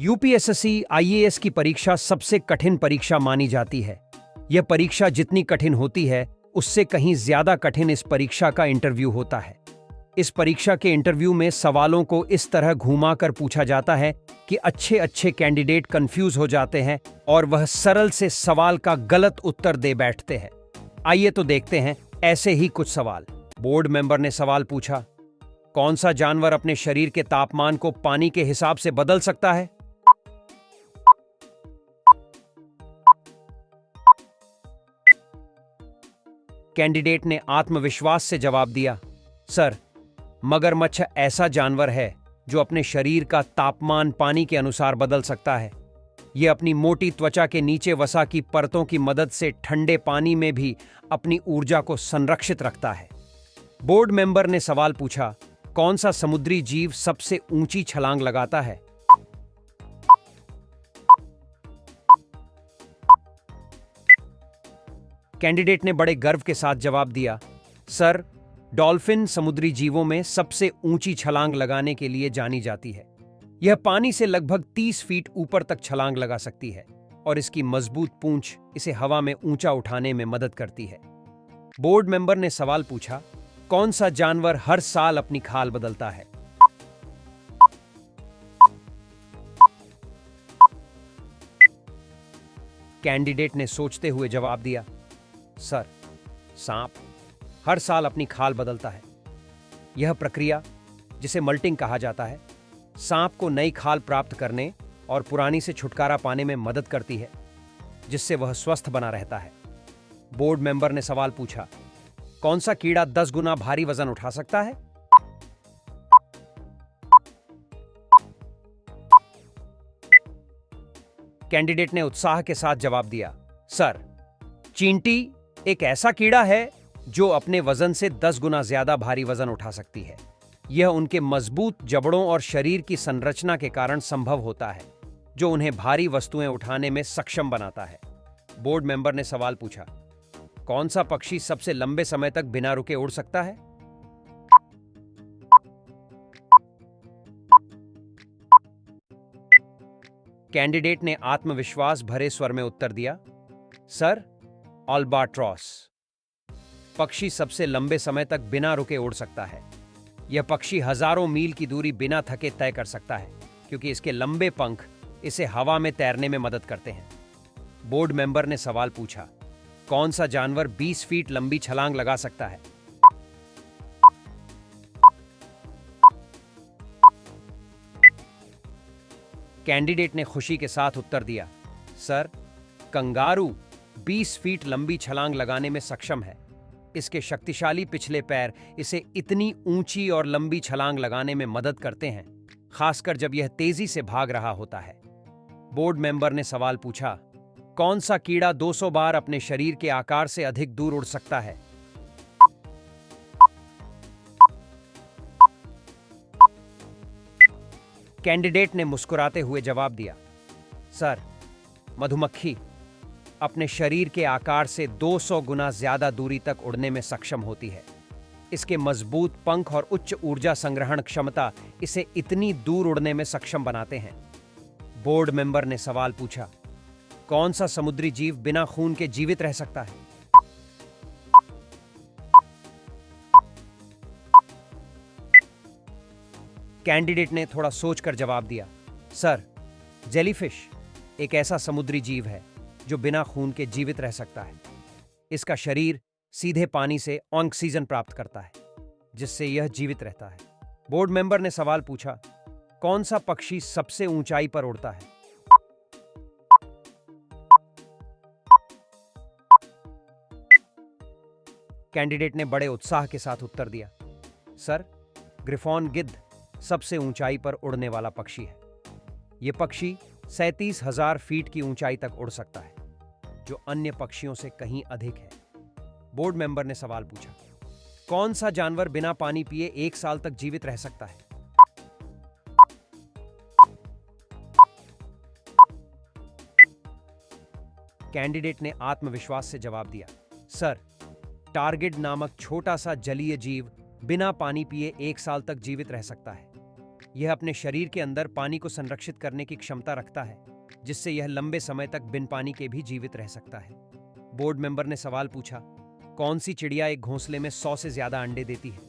UPSSC IAS की परीक्षा सबसे कठिन परीक्षा मानी जाती है। यह परीक्षा जितनी कठिन होती है, उससे कहीं ज्यादा कठिन इस परीक्षा का इंटरव्यू होता है। इस परीक्षा के इंटरव्यू में सवालों को इस तरह घुमाकर पूछा जाता है कि अच्छे अच्छे कैंडिडेट कंफ्यूज हो जाते हैं और वह सरल से सवाल का गलत उत्तर दे बैठते हैं। आइए तो देखते हैं ऐसे ही कुछ सवाल। बोर्ड मेंबर ने सवाल पूछा, कौन सा जानवर अपने शरीर के तापमान को पानी के हिसाब से बदल सकता है? कैंडिडेट ने आत्मविश्वास से जवाब दिया, सर, मगरमच्छ ऐसा जानवर है जो अपने शरीर का तापमान पानी के अनुसार बदल सकता है। यह अपनी मोटी त्वचा के नीचे वसा की परतों की मदद से ठंडे पानी में भी अपनी ऊर्जा को संरक्षित रखता है। बोर्ड मेंबर ने सवाल पूछा, कौन सा समुद्री जीव सबसे ऊंची छलांग लगाता है? कैंडिडेट ने बड़े गर्व के साथ जवाब दिया, सर, डॉल्फिन समुद्री जीवों में सबसे ऊंची छलांग लगाने के लिए जानी जाती है। यह पानी से लगभग 30 फीट ऊपर तक छलांग लगा सकती है और इसकी मजबूत पूंछ इसे हवा में ऊंचा उठाने में मदद करती है। बोर्ड मेंबर ने सवाल पूछा, कौन सा जानवर हर साल अपनी खाल बदलता है? कैंडिडेट ने सोचते हुए जवाब दिया, सर, सांप हर साल अपनी खाल बदलता है। यह प्रक्रिया, जिसे मल्टिंग कहा जाता है, सांप को नई खाल प्राप्त करने और पुरानी से छुटकारा पाने में मदद करती है, जिससे वह स्वस्थ बना रहता है। बोर्ड मेंबर ने सवाल पूछा, कौन सा कीड़ा 10 गुना भारी वजन उठा सकता है? कैंडिडेट ने उत्साह के साथ जवाब दिया, सर, चींटी एक ऐसा कीड़ा है जो अपने वजन से 10 गुना ज्यादा भारी वजन उठा सकती है। यह उनके मजबूत जबड़ों और शरीर की संरचना के कारण संभव होता है, जो उन्हें भारी वस्तुएं उठाने में सक्षम बनाता है। बोर्ड मेंबर ने सवाल पूछा, कौन सा पक्षी सबसे लंबे समय तक बिना रुके उड़ सकता है? कैंडिडेट ने आत्मविश्वास भरे स्वर में उत्तर दिया, सर, अल्बाट्रॉस पक्षी सबसे लंबे समय तक बिना रुके उड़ सकता है। यह पक्षी हजारों मील की दूरी बिना थके तय कर सकता है, क्योंकि इसके लंबे पंख इसे हवा में तैरने में मदद करते हैं। बोर्ड मेंबर ने सवाल पूछा, कौन सा जानवर 20 फीट लंबी छलांग लगा सकता है? कैंडिडेट ने खुशी के साथ उत्तर दिया, सर, कंगारू 20 फीट लंबी छलांग लगाने में सक्षम है। इसके शक्तिशाली पिछले पैर इसे इतनी ऊंची और लंबी छलांग लगाने में मदद करते हैं, खासकर जब यह तेजी से भाग रहा होता है। बोर्ड मेंबर ने सवाल पूछा, कौन सा कीड़ा 200 बार अपने शरीर के आकार से अधिक दूर उड़ सकता है? कैंडिडेट ने मुस्कुराते हुए जवाब दिया, सर, मधुमक्खी अपने शरीर के आकार से 200 गुना ज्यादा दूरी तक उड़ने में सक्षम होती है। इसके मजबूत पंख और उच्च ऊर्जा संग्रहण क्षमता इसे इतनी दूर उड़ने में सक्षम बनाते हैं। बोर्ड मेंबर ने सवाल पूछा, कौन सा समुद्री जीव बिना खून के जीवित रह सकता है? कैंडिडेट ने थोड़ा सोचकर जवाब दिया, सर, जेलीफिश एक ऐसा समुद्री जीव है जो बिना खून के जीवित रह सकता है। इसका शरीर सीधे पानी से ऑक्सीजन प्राप्त करता है, जिससे यह जीवित रहता है। बोर्ड मेंबर ने सवाल पूछा, कौन सा पक्षी सबसे ऊंचाई पर उड़ता है? कैंडिडेट ने बड़े उत्साह के साथ उत्तर दिया, सर, ग्रिफॉन गिद्ध सबसे ऊंचाई पर उड़ने वाला पक्षी है। यह पक्षी 37,000 फीट की ऊंचाई तक उड़ सकता है, जो अन्य पक्षियों से कहीं अधिक है। बोर्ड मेंबर ने सवाल पूछा, कौन सा जानवर बिना पानी पिए 1 साल तक जीवित रह सकता है? कैंडिडेट ने आत्मविश्वास से जवाब दिया, सर, टारगेट नामक छोटा सा जलीय जीव बिना पानी पिए 1 साल तक जीवित रह सकता है। यह अपने शरीर के अंदर पानी को संरक्षित करने की क्षमता रखता है, जिससे यह लंबे समय तक बिन पानी के भी जीवित रह सकता है। बोर्ड मेंबर ने सवाल पूछा, कौन सी चिड़िया एक घोंसले में 100 से ज्यादा अंडे देती है?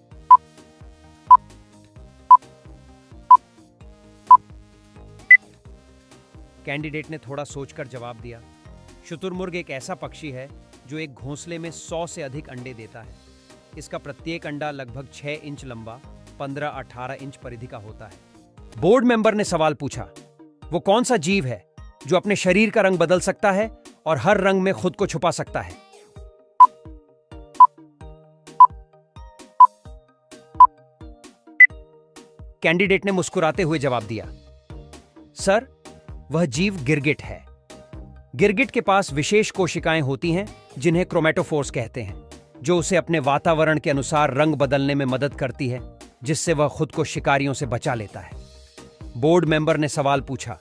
कैंडिडेट ने थोड़ा सोचकर जवाब दिया, शुतुरमुर्ग एक ऐसा पक्षी है जो एक घोंसले में 100 से अधिक अंडे देता है। इसका प्रत्येक अंडा लगभग 6 इंच लंबा, 15-18 इंच परिधि का होता है। बोर्ड मेंबर ने सवाल पूछा, वो कौन सा जीव है जो अपने शरीर का रंग बदल सकता है और हर रंग में खुद को छुपा सकता है? कैंडिडेट ने मुस्कुराते हुए जवाब दिया, सर, वह जीव गिरगिट है। गिरगिट के पास विशेष कोशिकाएं होती हैं जिन्हें क्रोमैटोफोर्स कहते हैं, जो उसे अपने वातावरण के अनुसार रंग बदलने में मदद करती है, जिससे वह खुद को शिकारियों से बचा लेता है। बोर्ड मेंबर ने सवाल पूछा,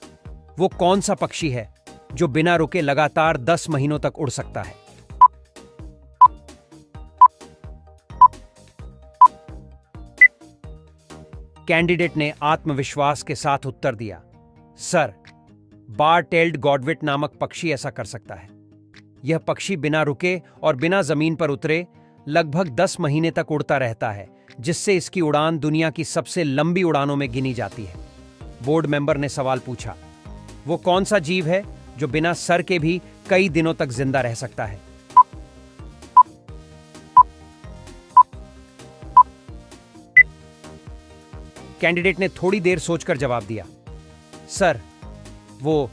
वो कौन सा पक्षी है जो बिना रुके लगातार 10 महीनों तक उड़ सकता है? कैंडिडेट ने आत्मविश्वास के साथ उत्तर दिया, सर, बार टेल्ड गॉडविट नामक पक्षी ऐसा कर सकता है। यह पक्षी बिना रुके और बिना जमीन पर उतरे लगभग 10 महीने तक उड़ता रहता है, जिससे इसकी उड़ान दुनिया की सबसे लंबी उड़ानों में गिनी जाती है। बोर्ड मेंबर ने सवाल पूछा, वो कौन सा जीव है जो बिना सर के भी कई दिनों तक जिंदा रह सकता है? कैंडिडेट ने थोड़ी देर सोचकर जवाब दिया, सर, वो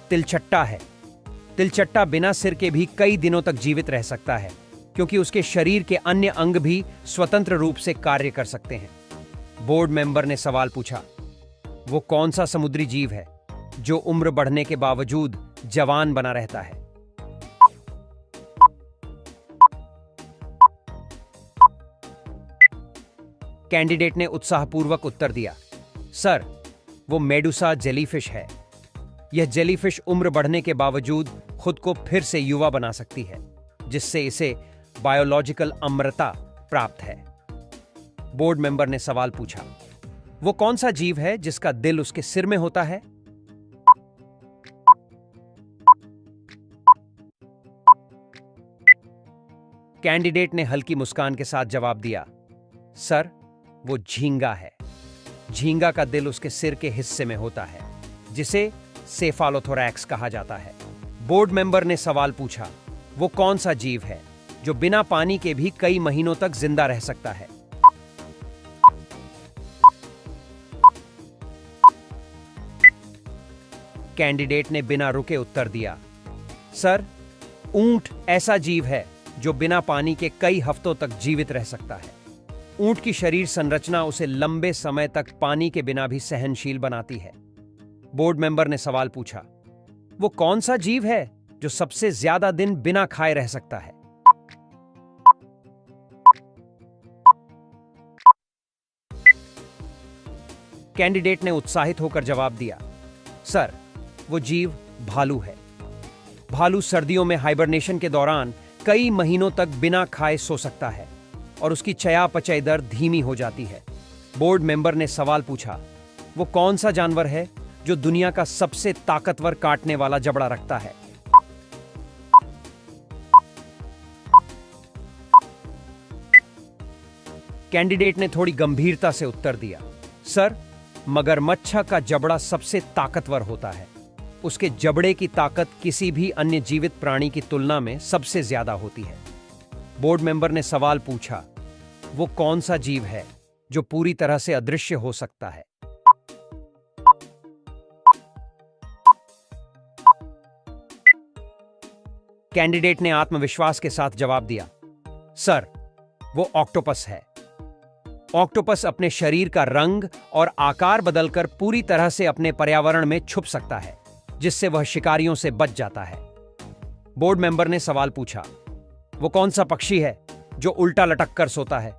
तिलचट्टा है। तिलचट्टा बिना सिर के भी कई दिनों तक जीवित रह सकता है, क्योंकि उसके शरीर के अन्य अंग भी स्वतंत्र रूप से कार्य कर सकते हैं। बोर्ड मेंबर ने सवाल पूछा, वो कौन सा समुद्री जीव है जो उम्र बढ़ने के बावजूद जवान बना रहता है? कैंडिडेट ने उत्साहपूर्वक उत्तर दिया, सर, वो मेडुसा जेलीफिश है। यह जेलीफिश उम्र बढ़ने के बावजूद खुद को फिर से युवा बना सकती है, जिससे इसे बायोलॉजिकल अमरता प्राप्त है। बोर्ड मेंबर ने सवाल पूछा, वो कौन सा जीव है जिसका दिल उसके सिर में होता है? कैंडिडेट ने हल्की मुस्कान के साथ जवाब दिया, सर, वो झींगा है। झींगा का दिल उसके सिर के हिस्से में होता है, जिसे सेफालोथोरैक्स कहा जाता है। बोर्ड मेंबर ने सवाल पूछा, वो कौन सा जीव है जो बिना पानी के भी कई महीनों तक जिंदा रह सकता है? कैंडिडेट ने बिना रुके उत्तर दिया, सर, ऊंट ऐसा जीव है जो बिना पानी के कई हफ्तों तक जीवित रह सकता है। ऊंट की शरीर संरचना उसे लंबे समय तक पानी के बिना भी सहनशील बनाती है। बोर्ड मेंबर ने सवाल पूछा, वो कौन सा जीव है जो सबसे ज्यादा दिन बिना खाए रह सकता है? कैंडिडेट ने उत्साहित होकर जवाब दिया, सर, वो जीव भालू है। भालू सर्दियों में हाइबरनेशन के दौरान कई महीनों तक बिना खाए सो सकता है और उसकी चयापचय दर धीमी हो जाती है। बोर्ड मेंबर ने सवाल पूछा, वो कौन सा जानवर है जो दुनिया का सबसे ताकतवर काटने वाला जबड़ा रखता है? कैंडिडेट ने थोड़ी गंभीरता से उत्तर दिया, सर, मगरमच्छ का जबड़ा सबसे ताकतवर होता है। उसके जबड़े की ताकत किसी भी अन्य जीवित प्राणी की तुलना में सबसे ज्यादा होती है। बोर्ड मेंबर ने सवाल पूछा, वो कौन सा जीव है जो पूरी तरह से अदृश्य हो सकता है? कैंडिडेट ने आत्मविश्वास के साथ जवाब दिया, सर, वो ऑक्टोपस है। ऑक्टोपस अपने शरीर का रंग और आकार बदलकर पूरी तरह से अपने पर्यावरण में छुप सकता है, जिससे वह शिकारियों से बच जाता है। बोर्ड मेंबर ने सवाल पूछा, वो कौन सा पक्षी है जो उल्टा लटक कर सोता है?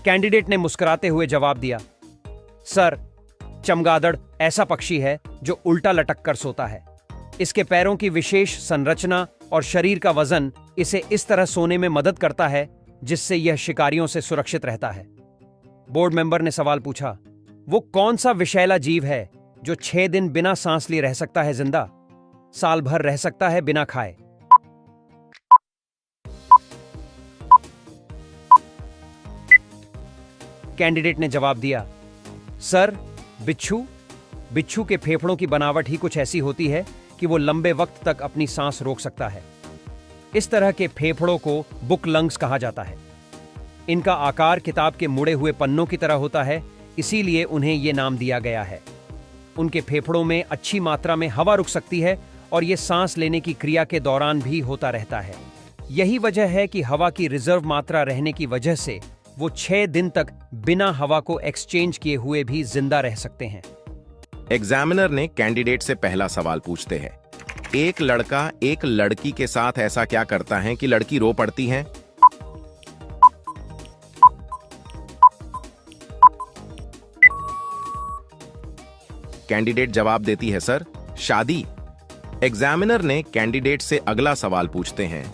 कैंडिडेट ने मुस्कुराते हुए जवाब दिया, सर, चमगादड़ ऐसा पक्षी है जो उल्टा लटक कर सोता है। इसके पैरों की विशेष संरचना और शरीर का वजन इसे इस तरह सोने में मदद करता है जिससे यह शिकारियों से सुरक्षित रहता है। बोर्ड मेंबर ने सवाल पूछा, वो कौन सा विषैला जीव है जो 6 दिन बिना सांस लिए रह सकता है जिंदा, साल भर रह सकता है बिना खाए? कैंडिडेट ने जवाब दिया, सर, बिच्छू। बिच्छू के फेफड़ों की बनावट ही कुछ ऐसी होती है कि वो लंबे वक्त तक अपनी सांस रोक सकता है। इस तरह के फेफड़ों को बुक लंग्स कहा जाता है। इनका आकार किताब के मुड़े हुए पन्नों की तरह होता है, इसीलिए उन्हें यह नाम दिया गया है। उनके फेफड़ों में अच्छी मात्रा में हवा रुक सकती है और यह सांस लेने की क्रिया के दौरान भी होता रहता है। यही वजह है कि हवा की रिजर्व मात्रा रहने की वजह से वो 6 दिन तक बिना हवा को एक्सचेंज किए हुए भी जिंदा रह सकते हैं। एग्जामिनर ने कैंडिडेट से पहला सवाल पूछते हैं, एक लड़का एक लड़की के साथ ऐसा क्या करता है कि लड़की रो पड़ती है? कैंडिडेट जवाब देती है, सर, शादी। एग्जामिनर ने कैंडिडेट से अगला सवाल पूछते हैं,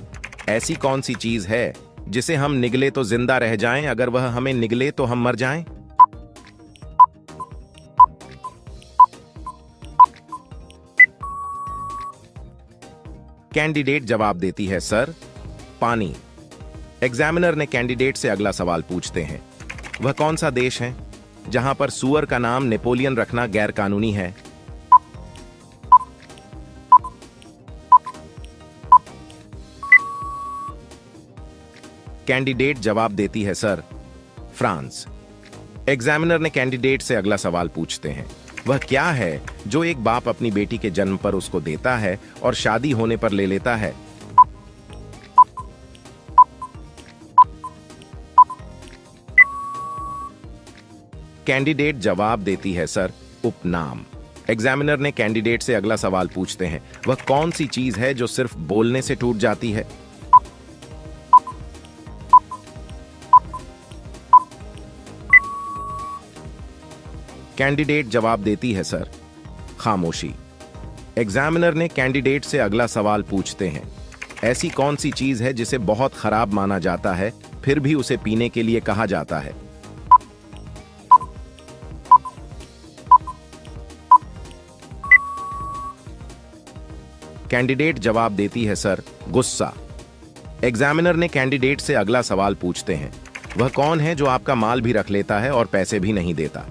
ऐसी कौन सी चीज है जिसे हम निगले तो जिंदा रह जाएं, अगर वह हमें निगले तो हम मर जाएं? कैंडिडेट जवाब देती है, सर, पानी। एग्जामिनर ने कैंडिडेट से अगला सवाल पूछते हैं, वह कौन सा देश है जहां पर सुअर का नाम नेपोलियन रखना गैर कानूनी है? कैंडिडेट जवाब देती है, सर, फ्रांस। एग्जामिनर ने कैंडिडेट से अगला सवाल पूछते हैं, वह क्या है जो एक बाप अपनी बेटी के जन्म पर उसको देता है और शादी होने पर ले लेता है? कैंडिडेट जवाब देती है, सर, उपनाम। एग्जामिनर ने कैंडिडेट से अगला सवाल पूछते हैं, वह कौन सी चीज है जो सिर्फ बोलने से टूट जाती है? कैंडिडेट जवाब देती है, सर, खामोशी। एग्जामिनर ने कैंडिडेट से अगला सवाल पूछते हैं, ऐसी कौन सी चीज है जिसे बहुत खराब माना जाता है फिर भी उसे पीने के लिए कहा जाता है? कैंडिडेट जवाब देती है, सर, गुस्सा। एग्जामिनर ने कैंडिडेट से अगला सवाल पूछते हैं, वह कौन है जो आपका माल भी रख लेता है और पैसे भी नहीं देता?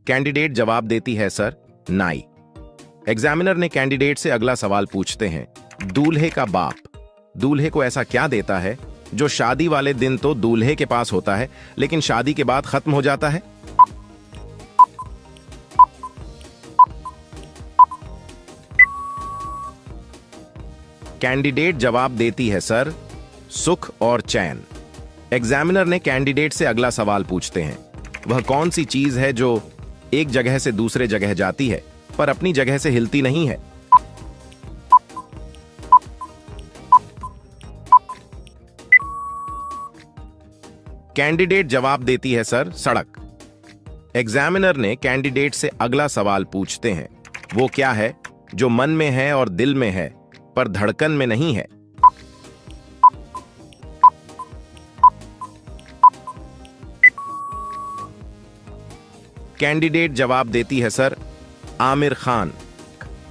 कैंडिडेट जवाब देती है, सर, नाई। एग्जामिनर ने कैंडिडेट से अगला सवाल पूछते हैं, दूल्हे का बाप दूल्हे को ऐसा क्या देता है जो शादी वाले दिन तो दूल्हे के पास होता है लेकिन शादी के बाद खत्म हो जाता है? कैंडिडेट जवाब देती है, सर, सुख और चैन। एग्जामिनर ने कैंडिडेट से अगला सवाल पूछते हैं, वह कौन सी चीज है जो एक जगह से दूसरे जगह जाती है पर अपनी जगह से हिलती नहीं है? कैंडिडेट जवाब देती है, सर, सड़क। एग्जामिनर ने कैंडिडेट से अगला सवाल पूछते हैं, वो क्या है जो मन में है और दिल में है पर धड़कन में नहीं है? कैंडिडेट जवाब देती है, सर, आमिर खान।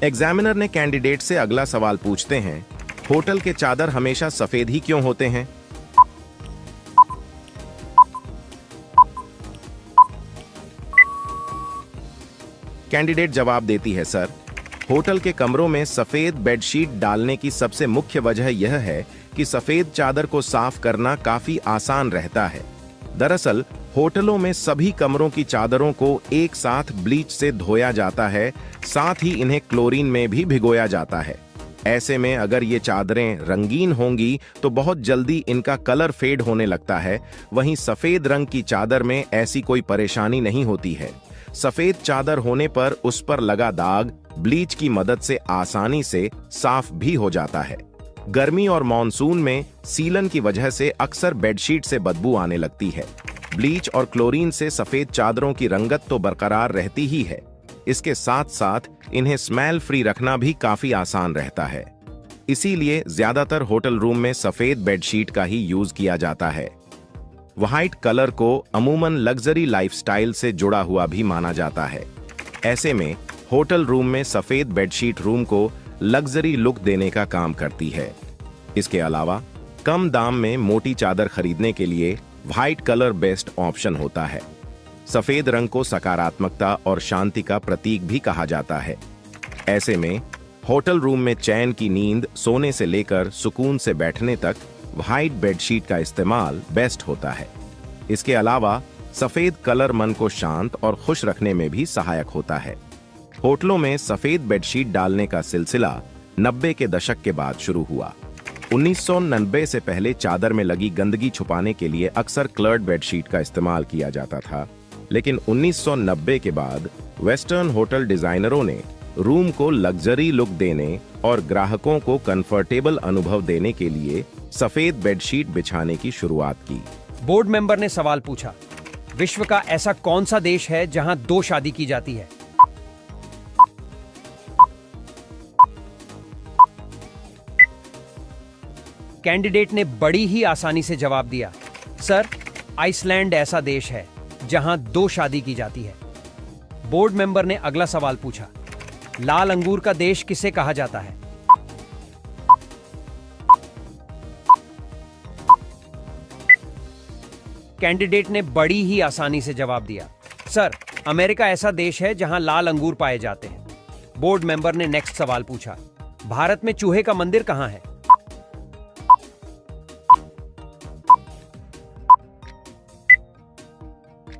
एग्जामिनर ने कैंडिडेट से अगला सवाल पूछते हैं, होटल के चादर हमेशा सफेद ही क्यों होते हैं? कैंडिडेट जवाब देती है, सर, होटल के कमरों में सफेद बेडशीट डालने की सबसे मुख्य वजह यह है कि सफेद चादर को साफ करना काफी आसान रहता है। दरअसल होटलों में सभी कमरों की चादरों को एक साथ ब्लीच से धोया जाता है, साथ ही इन्हें क्लोरीन में भी भिगोया जाता है। ऐसे में अगर ये चादरें रंगीन होंगी तो बहुत जल्दी इनका कलर फेड होने लगता है, वहीं सफेद रंग की चादर में ऐसी कोई परेशानी नहीं होती है। सफेद चादर होने पर उस पर लगा दाग ब्लीच की मदद से आसानी से साफ भी हो जाता है। गर्मी और मॉनसून में सीलन की वजह से अक्सर बेडशीट से बदबू आने लगती है। ब्लीच और क्लोरीन से सफेद चादरों की रंगत तो बरकरार रहती ही है, इसके साथ साथ इन्हें स्मेल फ्री रखना भी काफी आसान रहता है। इसीलिए ज्यादातर होटल रूम में सफेद बेडशीट का ही यूज किया जाता है। व्हाइट कलर को अमूमन लग्जरी लाइफस्टाइल से जुड़ा हुआ भी माना जाता है। ऐसे में होटल रूम में सफेद बेडशीट रूम को लग्जरी लुक देने का काम करती है। इसके अलावा कम दाम में मोटी चादर खरीदने के लिए व्हाइट कलर बेस्ट ऑप्शन होता है। सफेद रंग को सकारात्मकता और शांति का प्रतीक भी कहा जाता है। ऐसे में होटल रूम में चैन की नींद सोने से लेकर सुकून से बैठने तक व्हाइट बेडशीट का इस्तेमाल बेस्ट होता है। इसके अलावा सफेद कलर मन को शांत और खुश रखने में भी सहायक होता है। होटलों में सफेद बेडशीट डालने का सिलसिला 90 के दशक के बाद शुरू हुआ। 1990 से पहले चादर में लगी गंदगी छुपाने के लिए अक्सर क्लर्ड बेडशीट का इस्तेमाल किया जाता था, लेकिन 1990 के बाद वेस्टर्न होटल डिजाइनरों ने रूम को लग्जरी लुक देने और ग्राहकों को कंफर्टेबल अनुभव देने के लिए सफेद बेडशीट बिछाने की शुरुआत की। बोर्ड मेंबर ने सवाल पूछा, विश्व का ऐसा कौन सा देश है जहां 2 शादी की जाती है? कैंडिडेट ने बड़ी ही आसानी से जवाब दिया, सर, आइसलैंड ऐसा देश है जहां 2 शादी की जाती है। बोर्ड मेंबर ने अगला सवाल पूछा, लाल अंगूर का देश किसे कहा जाता है? कैंडिडेट ने बड़ी ही आसानी से जवाब दिया, सर, अमेरिका ऐसा देश है जहां लाल अंगूर पाए जाते हैं। बोर्ड मेंबर ने नेक्स्ट सवाल पूछा, भारत में चूहे का मंदिर कहां है?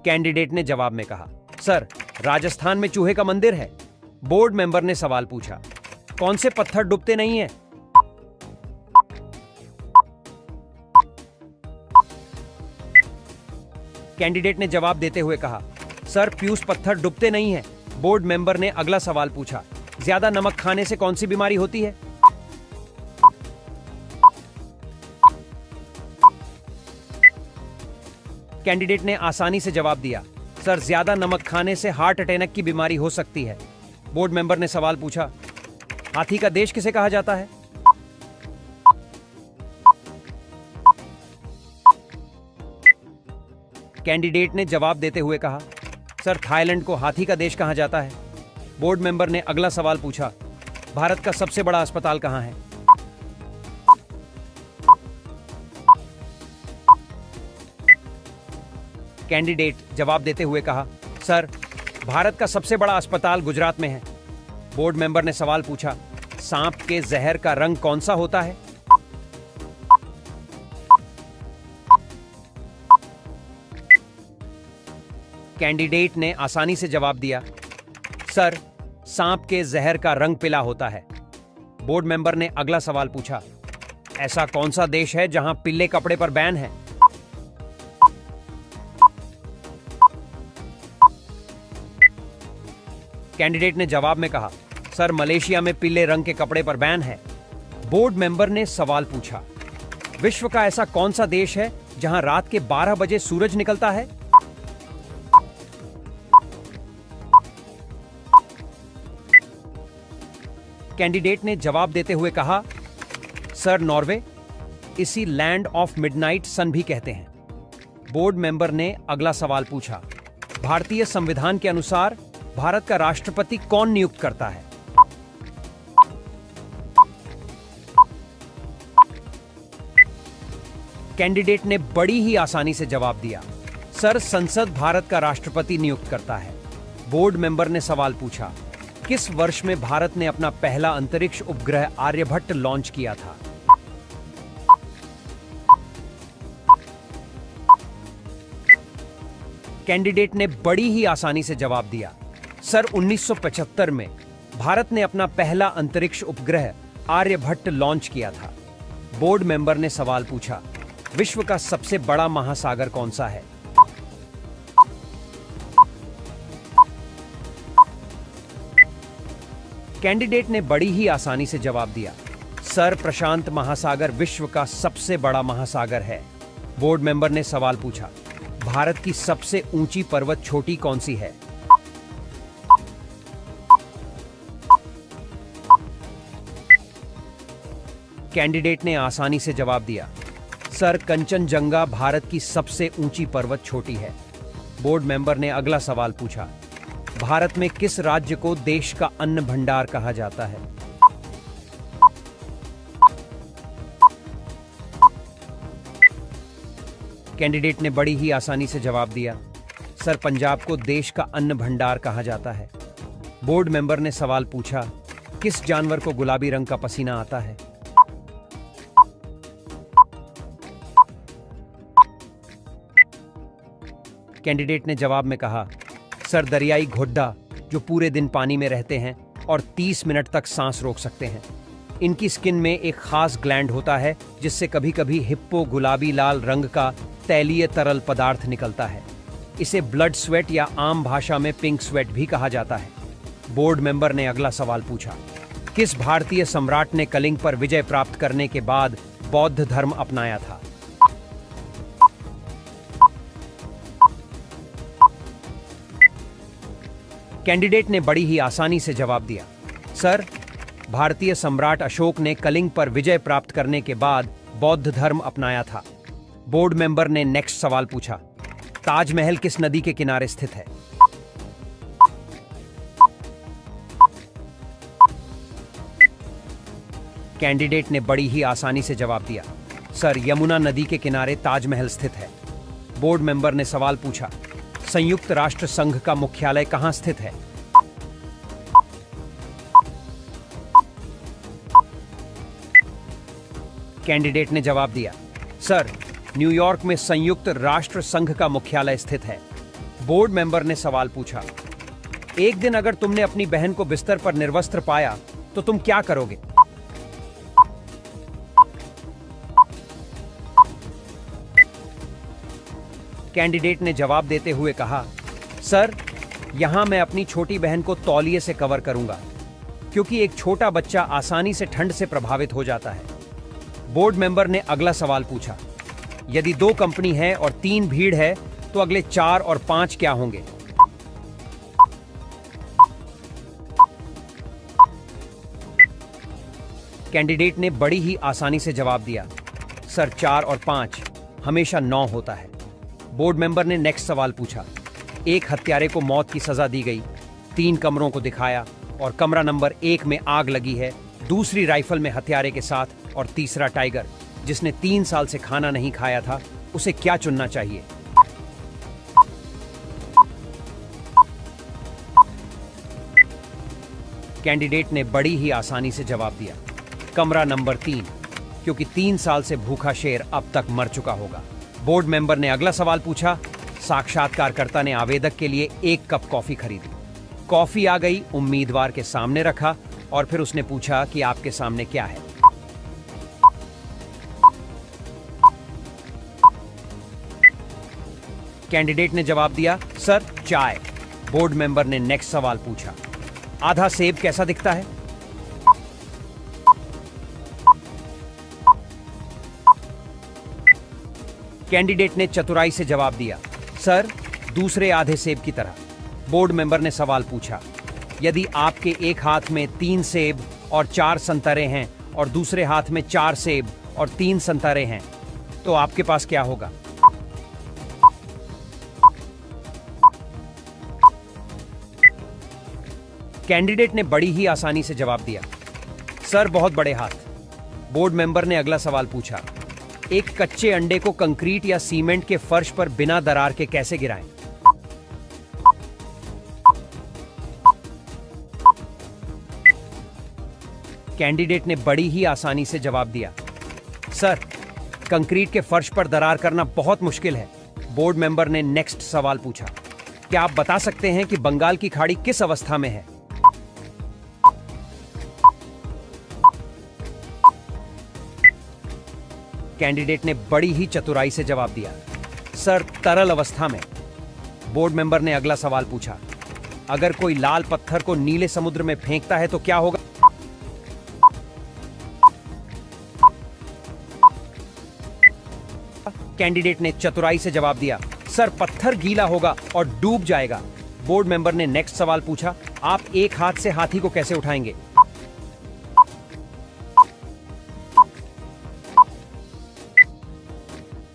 कैंडिडेट ने जवाब में कहा, सर, राजस्थान में चूहे का मंदिर है। बोर्ड मेंबर ने सवाल पूछा, कौन से पत्थर डूबते नहीं हैं? कैंडिडेट ने जवाब देते हुए कहा, सर, फ्यूज पत्थर डूबते नहीं हैं। बोर्ड मेंबर ने अगला सवाल पूछा, ज्यादा नमक खाने से कौन सी बीमारी होती है? कैंडिडेट ने आसानी से जवाब दिया, सर, ज्यादा नमक खाने से हार्ट अटैक की बीमारी हो सकती है। बोर्ड मेंबर ने सवाल पूछा, हाथी का देश किसे कहा जाता है? कैंडिडेट ने जवाब देते हुए कहा, सर, थाईलैंड को हाथी का देश कहा जाता है। बोर्ड मेंबर ने अगला सवाल पूछा, भारत का सबसे बड़ा अस्पताल कहां है? कैंडिडेट जवाब देते हुए कहा, सर, भारत का सबसे बड़ा अस्पताल गुजरात में है। बोर्ड मेंबर ने सवाल पूछा, सांप के जहर का रंग कौन सा होता है? कैंडिडेट ने आसानी से जवाब दिया, सर, सांप के जहर का रंग पीला होता है। बोर्ड मेंबर ने अगला सवाल पूछा, ऐसा कौन सा देश है जहां पीले कपड़े पर बैन है? कैंडिडेट ने जवाब में कहा, सर, मलेशिया में पीले रंग के कपड़े पर बैन है। बोर्ड मेंबर ने सवाल पूछा, विश्व का ऐसा कौन सा देश है जहां रात के 12 बजे सूरज निकलता है? कैंडिडेट ने जवाब देते हुए कहा, सर, नॉर्वे, इसी लैंड ऑफ मिडनाइट सन भी कहते हैं। बोर्ड मेंबर ने अगला सवाल पूछा, भारतीय संविधान के अनुसार भारत का राष्ट्रपति कौन नियुक्त करता है? कैंडिडेट ने बड़ी ही आसानी से जवाब दिया, सर, संसद भारत का राष्ट्रपति नियुक्त करता है। बोर्ड मेंबर ने सवाल पूछा, किस वर्ष में भारत ने अपना पहला अंतरिक्ष उपग्रह आर्यभट्ट लॉन्च किया था? कैंडिडेट ने बड़ी ही आसानी से जवाब दिया, सर, 1975 में भारत ने अपना पहला अंतरिक्ष उपग्रह आर्यभट्ट लॉन्च किया था। बोर्ड मेंबर ने सवाल पूछा, विश्व का सबसे बड़ा महासागर कौन सा है? कैंडिडेट ने बड़ी ही आसानी से जवाब दिया, सर, प्रशांत महासागर विश्व का सबसे बड़ा महासागर है। बोर्ड मेंबर ने सवाल पूछा, भारत की सबसे ऊंची पर्वत चोटी कौन सी है? कैंडिडेट ने आसानी से जवाब दिया, सर कंचनजंगा भारत की सबसे ऊंची पर्वत चोटी है। बोर्ड मेंबर ने अगला सवाल पूछा, भारत में किस राज्य को देश का अन्न भंडार कहा जाता है? कैंडिडेट ने बड़ी ही आसानी से जवाब दिया, सर पंजाब को देश का अन्न भंडार कहा जाता है। बोर्ड मेंबर ने सवाल पूछा, किस जानवर को गुलाबी रंग का पसीना आता है? कैंडिडेट ने जवाब में कहा, सर दरियाई घोड़ा, जो पूरे दिन पानी में रहते हैं और 30 मिनट तक सांस रोक सकते हैं। इनकी स्किन में एक खास ग्लैंड होता है जिससे कभी कभी हिप्पो गुलाबी लाल रंग का तैलीय तरल पदार्थ निकलता है। इसे ब्लड स्वेट या आम भाषा में पिंक स्वेट भी कहा जाता है। बोर्ड मेंबर ने अगला सवाल पूछा, किस भारतीय सम्राट ने कलिंग पर विजय प्राप्त करने के बाद बौद्ध धर्म अपनाया था? कैंडिडेट ने बड़ी ही आसानी से जवाब दिया, सर भारतीय सम्राट अशोक ने कलिंग पर विजय प्राप्त करने के बाद बौद्ध धर्म अपनाया था। बोर्ड मेंबर ने नेक्स्ट सवाल पूछा, ताजमहल किस नदी के किनारे स्थित है? कैंडिडेट ने बड़ी ही आसानी से जवाब दिया, सर यमुना नदी के किनारे ताजमहल स्थित है। बोर्ड मेंबर ने सवाल पूछा, संयुक्त राष्ट्र संघ का मुख्यालय कहां स्थित है? कैंडिडेट ने जवाब दिया, सर न्यूयॉर्क में संयुक्त राष्ट्र संघ का मुख्यालय स्थित है। बोर्ड मेंबर ने सवाल पूछा, एक दिन अगर तुमने अपनी बहन को बिस्तर पर निर्वस्त्र पाया तो तुम क्या करोगे? कैंडिडेट ने जवाब देते हुए कहा, सर यहां मैं अपनी छोटी बहन को तौलिए से कवर करूंगा क्योंकि एक छोटा बच्चा आसानी से ठंड से प्रभावित हो जाता है। बोर्ड मेंबर ने अगला सवाल पूछा, यदि 2 कंपनी है और 3 भीड़ है तो अगले 4 और 5 क्या होंगे? कैंडिडेट ने बड़ी ही आसानी से जवाब दिया, सर 4 और 5 हमेशा 9 होता है। बोर्ड मेंबर ने नेक्स्ट सवाल पूछा, एक हत्यारे को मौत की सजा दी गई, 3 कमरों को दिखाया और कमरा नंबर 1 में आग लगी है, दूसरी राइफल में हत्यारे के साथ और तीसरा टाइगर जिसने 3 साल से खाना नहीं खाया था, उसे क्या चुनना चाहिए? कैंडिडेट ने बड़ी ही आसानी से जवाब दिया, कमरा नंबर 3, क्योंकि 3 साल से भूखा शेर अब तक मर चुका होगा। बोर्ड मेंबर ने अगला सवाल पूछा, साक्षात्कारकर्ता ने आवेदक के लिए 1 कप कॉफी खरीदी। कॉफी आ गई, उम्मीदवार के सामने रखा और फिर उसने पूछा कि आपके सामने क्या है? कैंडिडेट ने जवाब दिया, सर चाय। बोर्ड मेंबर ने नेक्स्ट सवाल पूछा, आधा सेब कैसा दिखता है? कैंडिडेट ने चतुराई से जवाब दिया, सर दूसरे आधे सेब की तरह। बोर्ड मेंबर ने सवाल पूछा, यदि आपके एक हाथ में 3 सेब और 4 संतरे हैं और दूसरे हाथ में 4 सेब और 3 संतरे हैं तो आपके पास क्या होगा? कैंडिडेट ने बड़ी ही आसानी से जवाब दिया, सर बहुत बड़े हाथ। बोर्ड मेंबर ने अगला सवाल पूछा, एक कच्चे अंडे को कंक्रीट या सीमेंट के फर्श पर बिना दरार के कैसे गिराएं? कैंडिडेट ने बड़ी ही आसानी से जवाब दिया, सर कंक्रीट के फर्श पर दरार करना बहुत मुश्किल है। बोर्ड मेंबर ने नेक्स्ट सवाल पूछा, क्या आप बता सकते हैं कि बंगाल की खाड़ी किस अवस्था में है? कैंडिडेट ने बड़ी ही चतुराई से जवाब दिया, सर तरल अवस्था में। बोर्ड मेंबर ने अगला सवाल पूछा, अगर कोई लाल पत्थर को नीले समुद्र में फेंकता है तो क्या होगा? कैंडिडेट ने चतुराई से जवाब दिया, सर पत्थर गीला होगा और डूब जाएगा। बोर्ड मेंबर ने नेक्स्ट सवाल पूछा, आप एक हाथ से हाथी को कैसे उठाएंगे?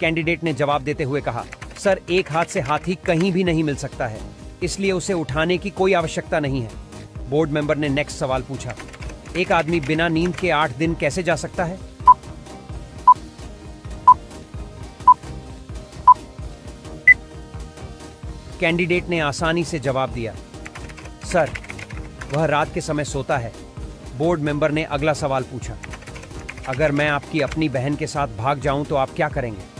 कैंडिडेट ने जवाब देते हुए कहा, सर एक हाथ से हाथी कहीं भी नहीं मिल सकता है, इसलिए उसे उठाने की कोई आवश्यकता नहीं है। बोर्ड मेंबर ने नेक्स्ट सवाल पूछा, एक आदमी बिना नींद के 8 दिन कैसे जा सकता है? कैंडिडेट ने आसानी से जवाब दिया, सर वह रात के समय सोता है। बोर्ड मेंबर ने अगला सवाल पूछा, अगर मैं आपकी अपनी बहन के साथ भाग जाऊं तो आप क्या करेंगे?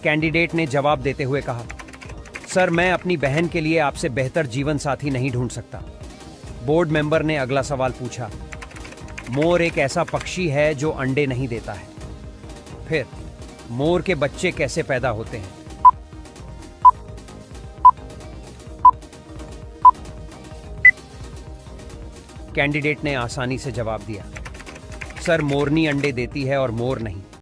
कैंडिडेट ने जवाब देते हुए कहा, सर मैं अपनी बहन के लिए आपसे बेहतर जीवन साथी नहीं ढूंढ सकता। बोर्ड मेंबर ने अगला सवाल पूछा, मोर एक ऐसा पक्षी है जो अंडे नहीं देता है, फिर मोर के बच्चे कैसे पैदा होते हैं? कैंडिडेट ने आसानी से जवाब दिया, सर मोरनी अंडे देती है और मोर नहीं।